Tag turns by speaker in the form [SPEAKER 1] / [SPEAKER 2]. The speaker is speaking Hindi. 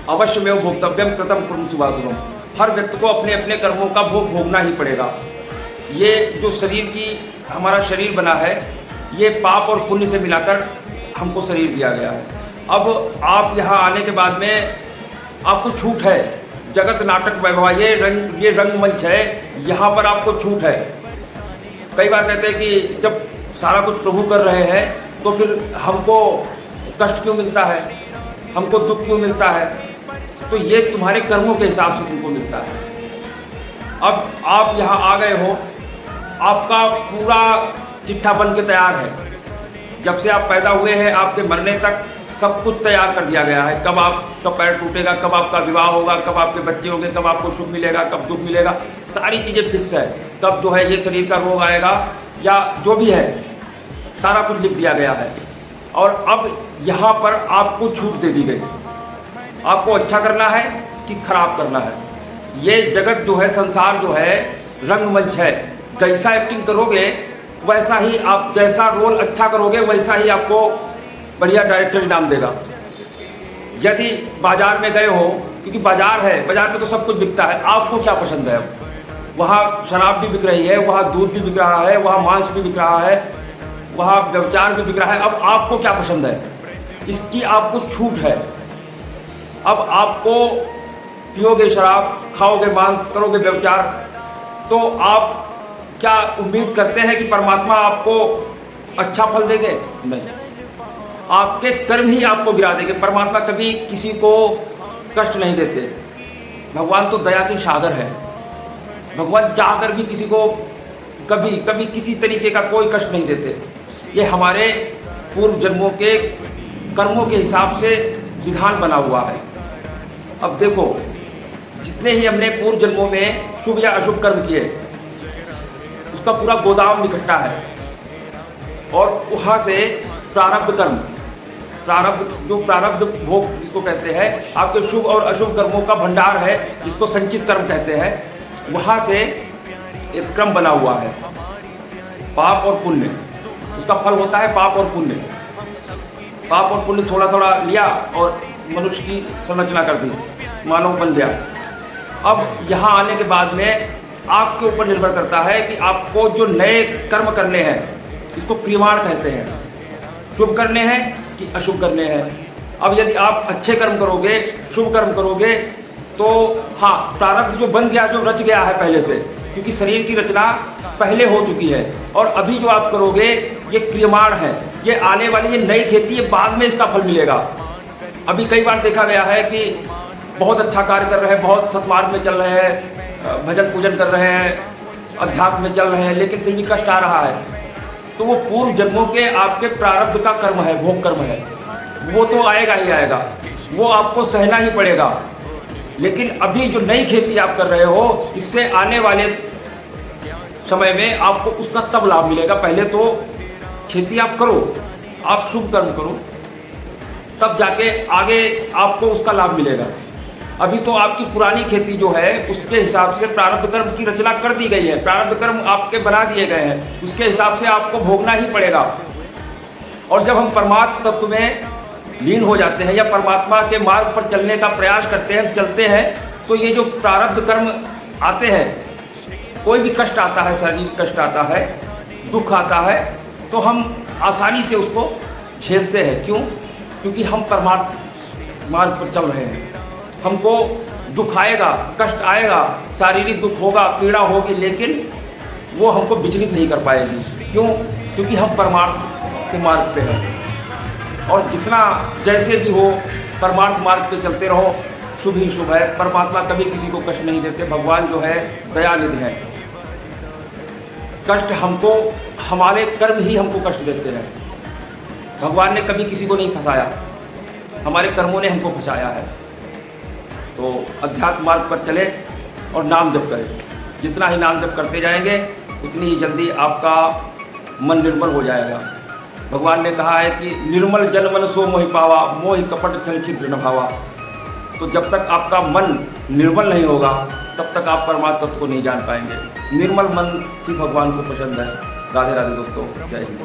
[SPEAKER 1] अवश्य में भोक्तव्यम कृतम कर्म शुभाशुभम। हर व्यक्ति को अपने अपने कर्मों का भोग भोगना ही पड़ेगा। ये जो शरीर की हमारा शरीर बना है, ये पाप और पुण्य से मिलाकर हमको शरीर दिया गया है। अब आप यहाँ आने के बाद में आपको छूट है। जगत नाटक वैभव, ये रंगमंच है, यहाँ पर आपको छूट है। कई बार कहते हैं कि जब सारा कुछ प्रभु कर रहे हैं तो फिर हमको कष्ट क्यों मिलता है, हमको दुख क्यों मिलता है? तो ये तुम्हारे कर्मों के हिसाब से तुमको मिलता है। अब आप यहाँ आ गए हो, आपका पूरा चिट्ठा बन के तैयार है। जब से आप पैदा हुए हैं आपके मरने तक सब कुछ तैयार कर दिया गया है। कब आपका पैर टूटेगा, कब आपका विवाह होगा, कब आपके बच्चे होंगे, कब आपको सुख मिलेगा, कब दुख मिलेगा, सारी चीज़ें फिक्स है। कब जो है ये शरीर का रोग आएगा या जो भी है, सारा कुछ लिख दिया गया है। और अब यहाँ पर आपको छूट दे दी गई। आपको अच्छा करना है कि खराब करना है। ये जगत जो है, संसार जो है, रंगमंच है। जैसा एक्टिंग करोगे वैसा ही आप, जैसा रोल अच्छा करोगे वैसा ही आपको बढ़िया डायरेक्टर इनाम देगा। यदि बाजार में गए हो, क्योंकि बाजार है, बाजार में तो सब कुछ बिकता है, आपको क्या पसंद है? वहाँ शराब भी बिक रही है, वहाँ दूध भी बिक रहा है, वहाँ मांस भी बिक रहा है, वहाँ व्यभिचार भी बिक रहा है। अब आपको क्या पसंद है, इसकी आपको छूट है। अब आपको पियोगे शराब, खाओगे मांस, करोगे व्यभिचार, तो आप क्या उम्मीद करते हैं कि परमात्मा आपको अच्छा फल देंगे? नहीं, आपके कर्म ही आपको गिरा देंगे। परमात्मा कभी किसी को कष्ट नहीं देते। भगवान तो दया के सागर है। भगवान चाहकर भी किसी को कभी किसी तरीके का कोई कष्ट नहीं देते। ये हमारे पूर्व जन्मों के कर्मों के हिसाब से विधान बना हुआ है। अब देखो, जितने ही हमने पूर्व जन्मों में शुभ या अशुभ कर्म किए, उसका पूरा गोदाम इकट्ठा है। और वहाँ से प्रारब्ध कर्म, जो प्रारब्ध भोग जिसको कहते हैं, आपके शुभ और अशुभ कर्मों का भंडार है, जिसको संचित कर्म कहते हैं। वहाँ से एक क्रम बना हुआ है, पाप और पुण्य। उसका फल होता है पाप और पुण्य। पाप और पुण्य थोड़ा थोड़ा लिया और मनुष्य की संरचना कर दी, मानव बन गया। अब यहाँ आने के बाद में आपके ऊपर निर्भर करता है कि आपको जो नए कर्म करने हैं, इसको क्रियमाण कहते हैं, शुभ करने हैं कि अशुभ करने हैं। अब यदि आप अच्छे कर्म करोगे, शुभ कर्म करोगे, तो हाँ, प्रारब्ध जो बन गया, जो रच गया है पहले से, क्योंकि शरीर की रचना पहले हो चुकी है। और अभी जो आप करोगे ये क्रियमाण है, ये आने वाली ये नई खेती है, बाद में इसका फल मिलेगा। अभी कई बार देखा गया है कि बहुत अच्छा कार्य कर रहे हैं, बहुत सत्मार्ग में चल रहे हैं, भजन पूजन कर रहे हैं, अध्यात्म में चल रहे हैं, लेकिन फिर भी कष्ट आ रहा है। तो वो पूर्व जन्मों के आपके प्रारब्ध का कर्म है, भोग कर्म है। वो तो आएगा ही आएगा, वो आपको सहना ही पड़ेगा। लेकिन अभी जो नई खेती आप कर रहे हो, इससे आने वाले समय में आपको उसका तब लाभ मिलेगा। पहले तो खेती आप करो, आप शुभ कर्म करो, तब जाके आगे आपको उसका लाभ मिलेगा। अभी तो आपकी पुरानी खेती जो है, उसके हिसाब से प्रारब्ध कर्म की रचना कर दी गई है, प्रारब्ध कर्म आपके बना दिए गए हैं, उसके हिसाब से आपको भोगना ही पड़ेगा। और जब हम परमात्मा तत्व में लीन हो जाते हैं या परमात्मा के मार्ग पर चलने का प्रयास करते हैं, चलते हैं, तो ये जो प्रारब्ध कर्म आते हैं, कोई भी कष्ट आता है, शारीरिक कष्ट आता है, दुख आता है, तो हम आसानी से उसको झेलते हैं। क्यों? क्योंकि हम परमार्थ मार्ग पर चल रहे हैं। हमको दुख आएगा, कष्ट आएगा, शारीरिक दुख होगा, पीड़ा होगी, लेकिन वो हमको विचलित नहीं कर पाएगी। क्यों? क्योंकि हम परमार्थ के मार्ग पे हैं। और जितना जैसे भी हो, परमार्थ मार्ग पे चलते रहो, शुभ ही शुभ है। परमात्मा कभी किसी को कष्ट नहीं देते। भगवान जो है दयानिधि है। कष्ट हमको, हमारे कर्म ही हमको कष्ट देते हैं। भगवान ने कभी किसी को नहीं फंसाया, हमारे कर्मों ने हमको फंसाया है। तो अध्यात्म मार्ग पर चले और नाम जप करें। जितना ही नाम जप करते जाएंगे, उतनी ही जल्दी आपका मन निर्मल हो जाएगा। भगवान ने कहा है कि निर्मल जन मन सो मोहि पावा, मोहि कपट छल छिद्र न भावा। तो जब तक आपका मन निर्मल नहीं होगा, तब तक आप परमात्मा तत्व को नहीं जान पाएंगे। निर्मल मन ही भगवान को पसंद है। राधे राधे दोस्तों, जय हिंद।